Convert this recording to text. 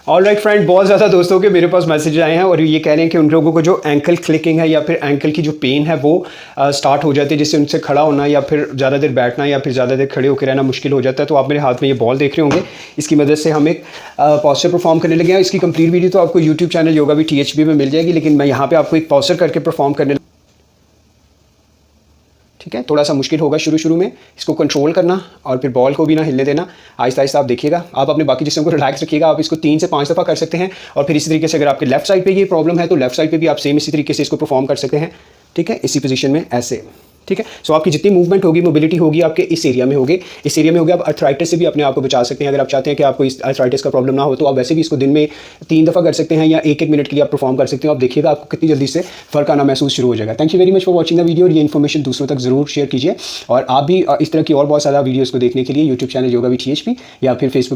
Alright friend, बहुत ज़्यादा दोस्तों के मेरे पास मैसेज आए हैं और ये कह रहे हैं कि उन लोगों को जो एंकल क्लिकिंग है या फिर एंकल की जो पेन है वो स्टार्ट हो जाती है, जिससे उनसे खड़ा होना या फिर ज़्यादा देर बैठना या फिर ज़्यादा देर खड़े होकर रहना मुश्किल हो जाता है। तो आप मेरे हाथ में ये बॉल देख रहे होंगे, इसकी मदद से हम एक पॉस्चर परफॉर्म करने लगे हैं। इसकी कंप्लीट वीडियो तो आपको यूट्यूब चैनल योगा भी THB में मिल जाएगी, लेकिन मैं यहाँ पर आपको एक पॉस्चर करके परफॉर्म करने, ठीक है। थोड़ा सा मुश्किल होगा शुरू में इसको कंट्रोल करना और फिर बॉल को भी ना हिलने देना। आहिस्ता आहिस्ता आप देखिएगा, आप अपने बाकी जिस्म को रिलैक्स रखिएगा। आप इसको 3 से 5 दफ़ा कर सकते हैं। और फिर इसी तरीके से अगर आपके लेफ्ट साइड पे ये प्रॉब्लम है तो लेफ्ट साइड पे भी आप सेम इसी तरीके से इसको परफॉर्म कर सकते हैं, ठीक है, इसी पोजीशन में ऐसे, ठीक है। सो आपकी जितनी मूवमेंट होगी, मोबिलिटी होगी आपके इस एरिया में होगी, इस एरिया में होगी। आप अर्थराइटिस से भी अपने आप को बचा सकते हैं। अगर आप चाहते हैं कि आपको इस अर्थराइटिस का प्रॉब्लम ना हो तो आप वैसे भी इसको दिन में 3 दफ़ा कर सकते हैं या 1-1 मिनट के लिए आप परफॉर्म कर सकते हैं। आप देखिएगा आपको कितनी जल्दी से फ़र्क आना महसूस शुरू हो जाएगा। Thank you very much for watching the video. और ये इन्फॉर्मेशन दूसरों तक ज़रूर शेयर कीजिए। और आप भी इस तरह की और बहुत सारा वीडियोज़ को देखने के लिए यूट्यूब चैनल योगा भी THB या फिर फेसबुक